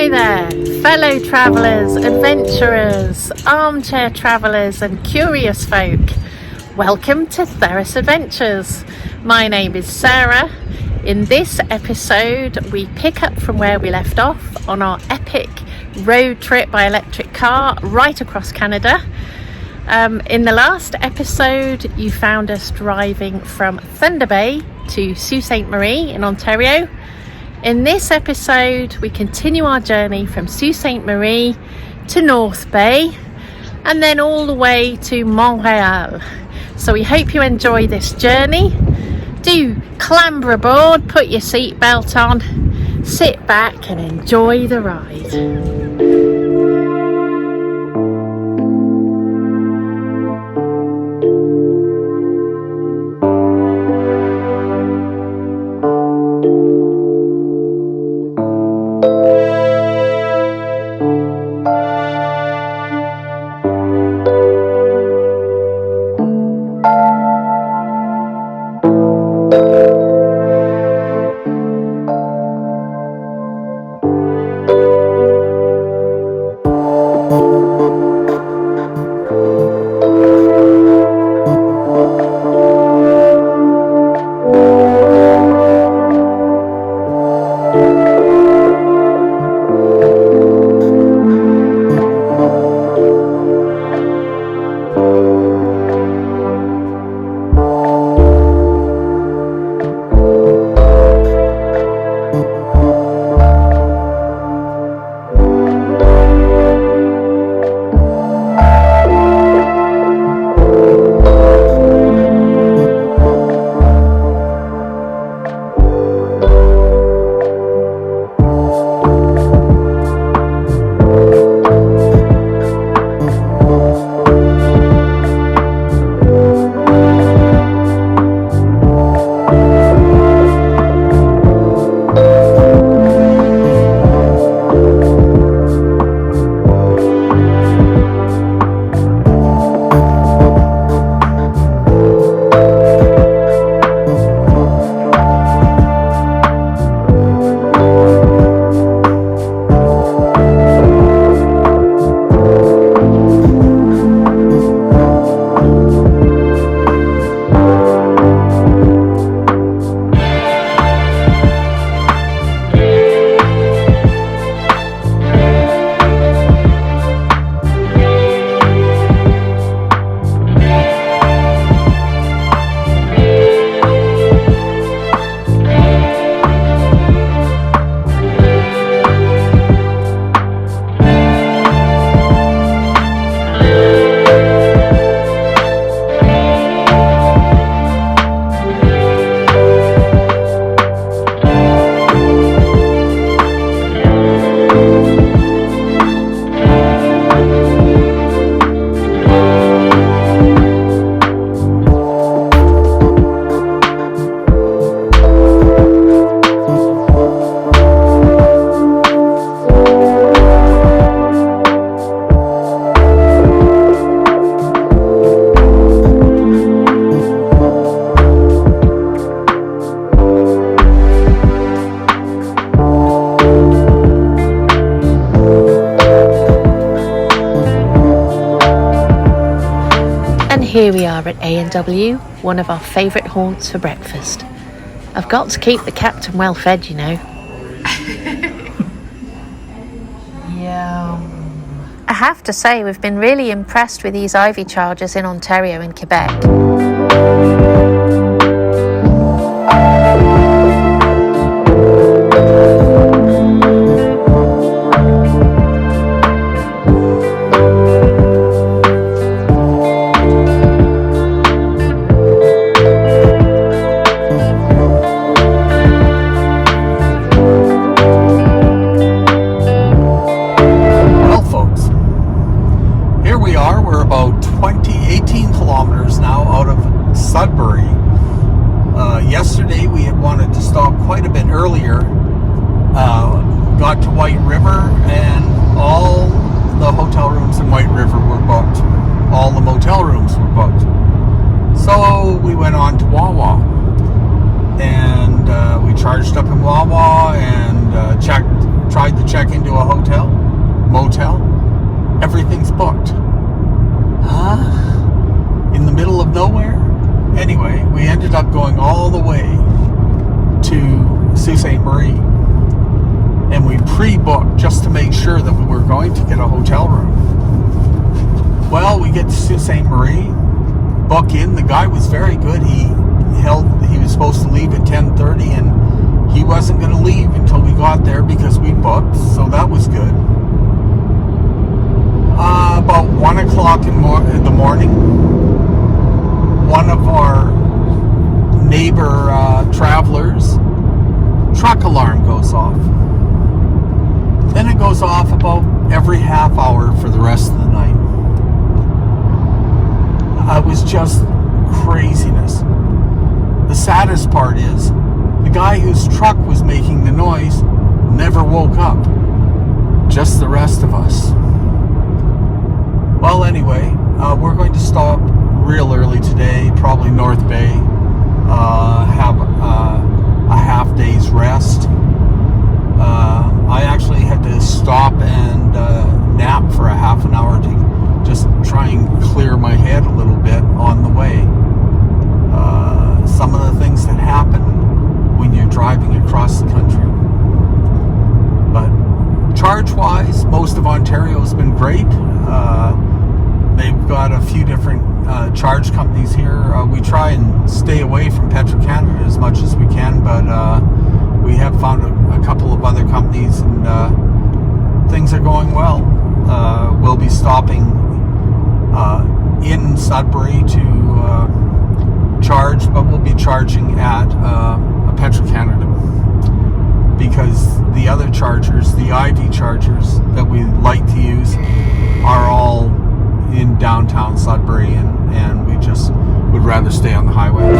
Hi there, fellow travellers, adventurers, armchair travellers and curious folk. Welcome to Theros Adventures. My name is Sarah. In this episode we pick up from where we left off on our epic road trip by electric car right across Canada. In the last episode you found us driving from Thunder Bay to Sault Saint Marie in Ontario. In this episode we continue our journey from Sault Saint Marie to North Bay and then all the way to Montreal. So we hope you enjoy this journey. Do clamber aboard, put your seatbelt on, sit back and enjoy the ride. Here we are at A&W, one of our favourite haunts for breakfast. I've got to keep the captain well fed, you know. Yeah. I have to say we've been really impressed with these ivy chargers in Ontario and Quebec. Yesterday we had wanted to stop quite a bit earlier, got to White River and all the hotel rooms in White River were booked. All the motel rooms were booked. So we went on to Wawa and we charged up in Wawa and checked tried to check into a hotel, motel. Everything's booked. In the middle of nowhere? Anyway, we ended up going all the way to Sault Saint Marie. And we pre-booked just to make sure that we were going to get a hotel room. Well, we get to Sault Saint Marie, book in. The guy was very good. He was supposed to leave at 10:30, and he wasn't going to leave until we got there because we booked, so that was good. About 1 o'clock in the morning, one of our neighbor travelers' truck alarm goes off. Then it goes off about every half hour for the rest of the night. It was just craziness. The saddest part is, the guy whose truck was making the noise never woke up. Just the rest of us. Well, anyway, we're going to stop real early today, probably North Bay, have a half day's rest. I actually had to stop and nap for a half an hour to just try and clear my head a little bit on the way. Some of the things that happen when you're driving across the country. But charge-wise, most of Ontario's been great. They've got a few different charge companies here. We try and stay away from Petro-Canada as much as we can, but we have found a couple of other companies, and things are going well. We'll be stopping in Sudbury to charge, but we'll be charging at a Petro-Canada, because the other chargers, the IV chargers that we like to use, are all in downtown Sudbury, and we just would rather stay on the highway.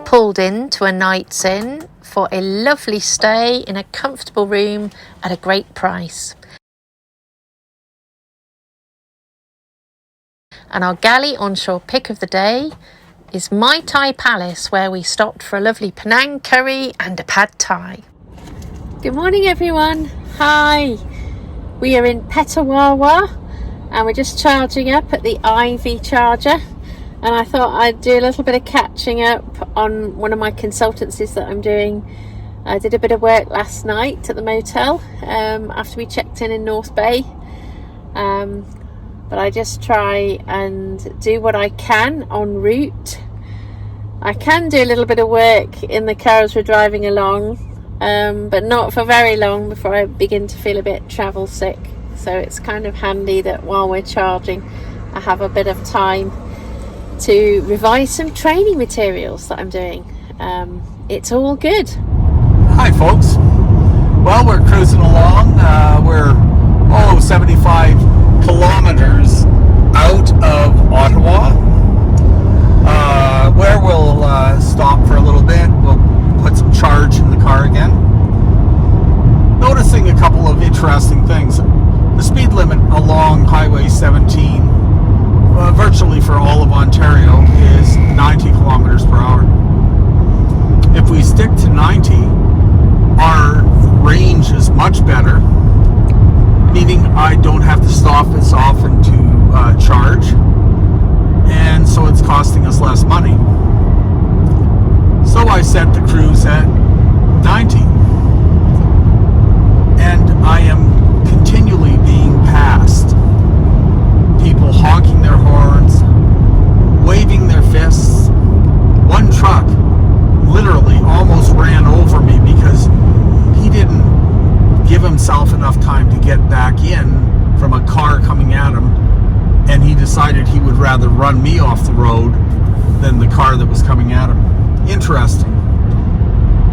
Pulled into a night's inn for a lovely stay in a comfortable room at a great price. And our galley onshore pick of the day is Mai Tai Palace, where we stopped for a lovely Penang curry and a pad thai. Good morning everyone. Hi. We are in Petawawa and we're just charging up at the IV charger. And I thought I'd do a little bit of catching up on one of my consultancies that I'm doing. I did a bit of work last night at the motel after we checked in North Bay. But I just try and do what I can en route. I can do a little bit of work in the car as we're driving along, but not for very long before I begin to feel a bit travel sick. So it's kind of handy that while we're charging, I have a bit of time to revise some training materials that I'm doing. It's all good. Hi folks. Well, we're cruising along. We're 75 kilometers out of Ottawa, where we'll stop for a little bit. We'll put some charge in the car again. Noticing a couple of interesting things. The speed limit along Highway 17 virtually for all of Ontario, is 90 kilometers per hour. If we stick to 90, our range is much better, meaning I don't have to stop as often to charge, and so it's costing us less money. So I set the cruise at 90, and I am continually being passed. People honking their horns, waving their fists. One truck literally almost ran over me because he didn't give himself enough time to get back in from a car coming at him, and he decided he would rather run me off the road than the car that was coming at him. Interesting.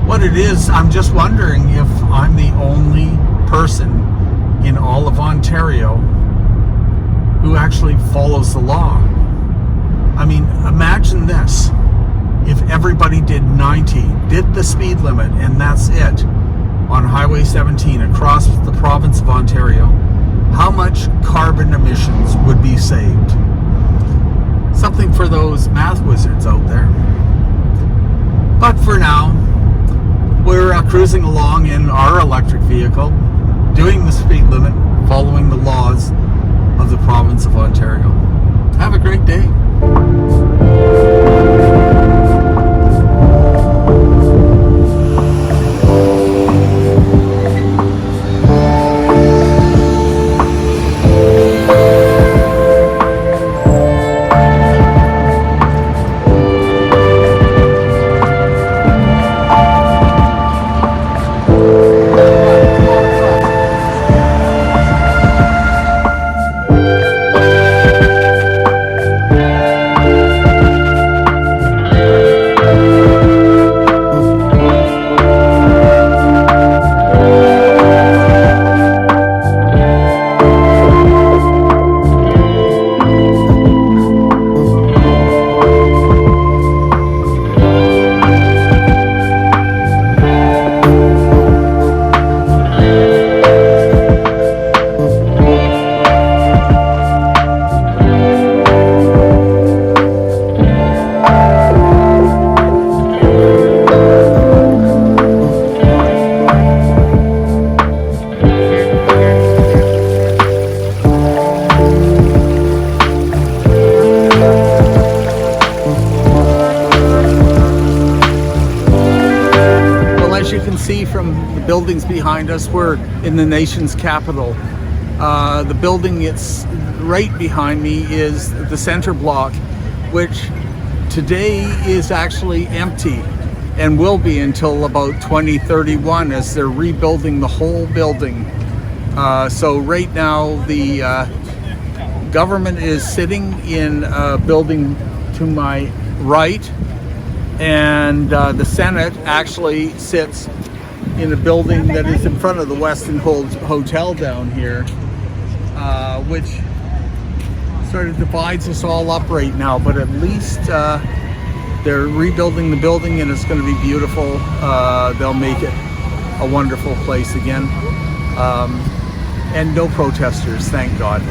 What it is, I'm just wondering if I'm the only person in all of Ontario who actually follows the law. I mean, imagine this. If everybody did 90, did the speed limit, and that's it, on Highway 17 across the province of Ontario, how much carbon emissions would be saved? Something for those math wizards out there. But for now, we're cruising along in our electric vehicle, doing the speed limit, following the laws of the province of Ontario. Have a great day. Buildings behind us, we're in the nation's capital. The building it's right behind me is the center block, which today is actually empty and will be until about 2031 as they're rebuilding the whole building. So right now the government is sitting in a building to my right, and the Senate actually sits in a building that is in front of the Westin Hotel down here, which sort of divides us all up right now, but at least they're rebuilding the building and it's going to be beautiful. They'll make it a wonderful place again. And no protesters, thank God.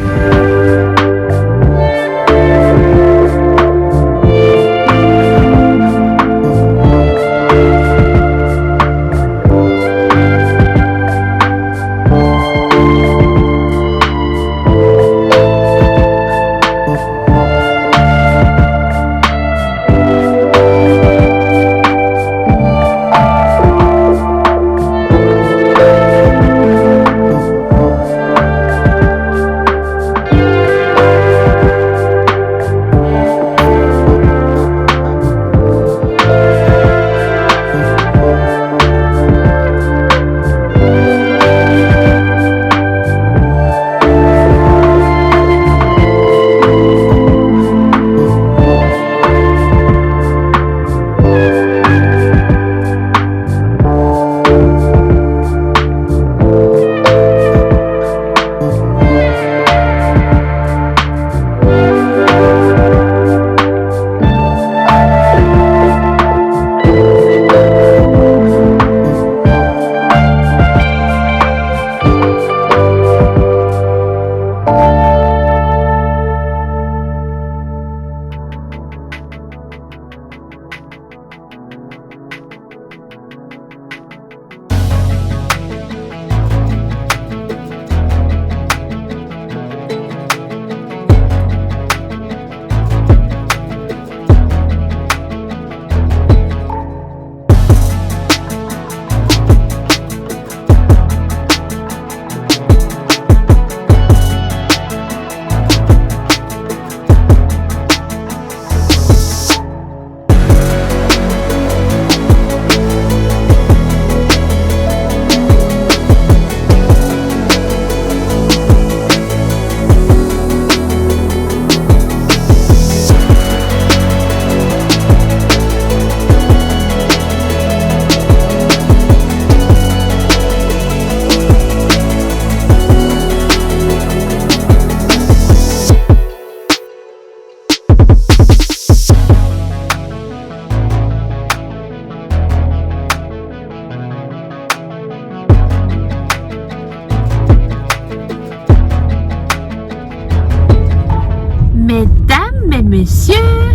Mesdames et messieurs,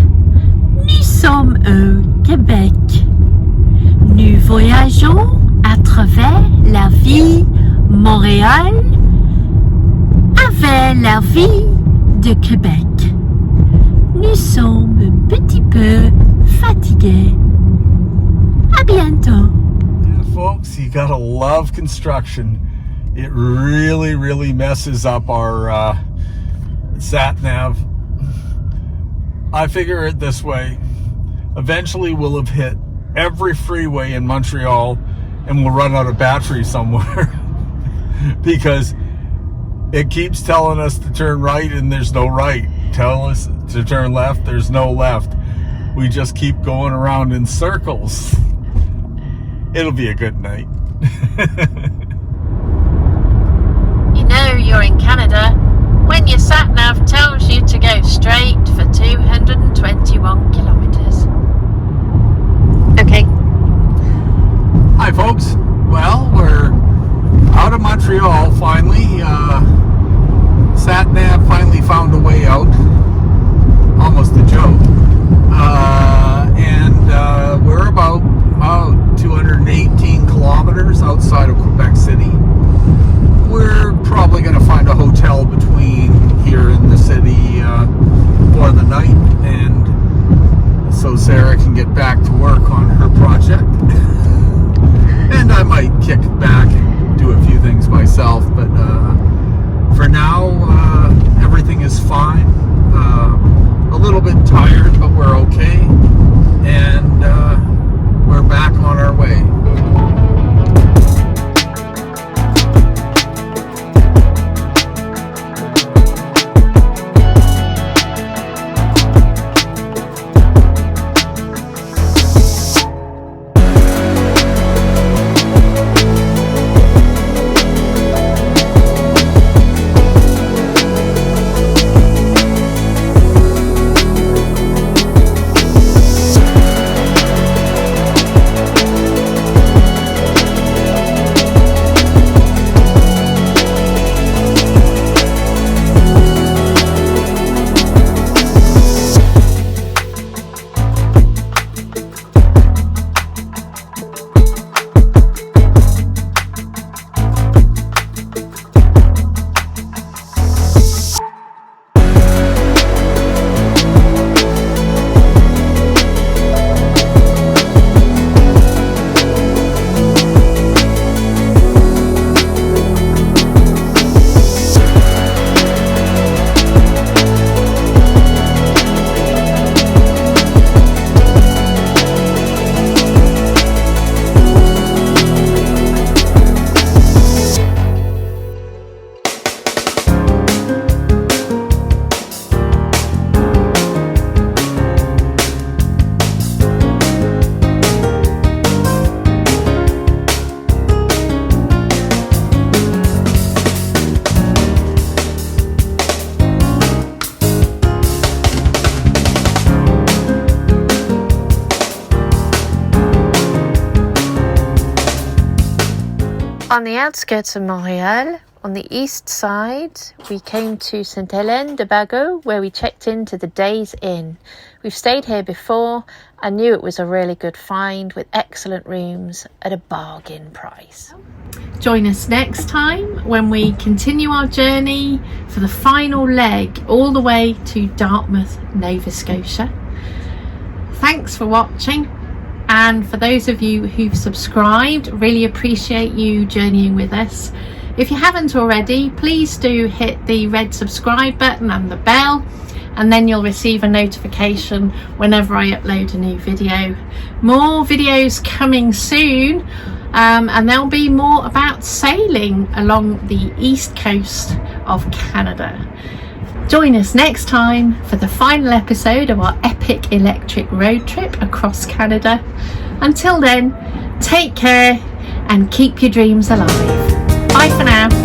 nous sommes au Québec. Nous voyageons à travers la ville Montréal avec la ville de Québec. Nous sommes un petit peu fatigués. À bientôt. Yeah, folks, you gotta love construction. It really messes up our sat nav. I figure it this way. Eventually we'll have hit every freeway in Montreal and we'll run out of battery somewhere because it keeps telling us to turn right and there's no right. Tell us to turn left, there's no left. We just keep going around in circles. It'll be a good night. You know you're in Canada when your sat-nav tells you to go straight for 221 kilometres. Okay. Hi folks. Well, we're out of Montreal finally. Sat-nav finally found a way out. Almost a joke. And we're about 218 kilometers outside of Quebec City. We're probably going to find a hotel between here in the city for the night, and so Sarah can get back to work on her project. And I might kick back and do a few things myself, but for now, everything is fine. A little bit tired, but we're okay, and we're back on our way. On the outskirts of Montreal, on the east side, we came to St. Hélène de Bagot, where we checked into the Days Inn. We've stayed here before. I knew it was a really good find with excellent rooms at a bargain price. Join us next time when we continue our journey for the final leg all the way to Dartmouth, Nova Scotia. Thanks for watching. And for those of you who've subscribed, really appreciate you journeying with us. If you haven't already, please do hit the red subscribe button and the bell, and then you'll receive a notification whenever I upload a new video. More videos coming soon, and there'll be more about sailing along the east coast of Canada. Join us next time for the final episode of our epic electric road trip across Canada. Until then, take care and keep your dreams alive. Bye for now.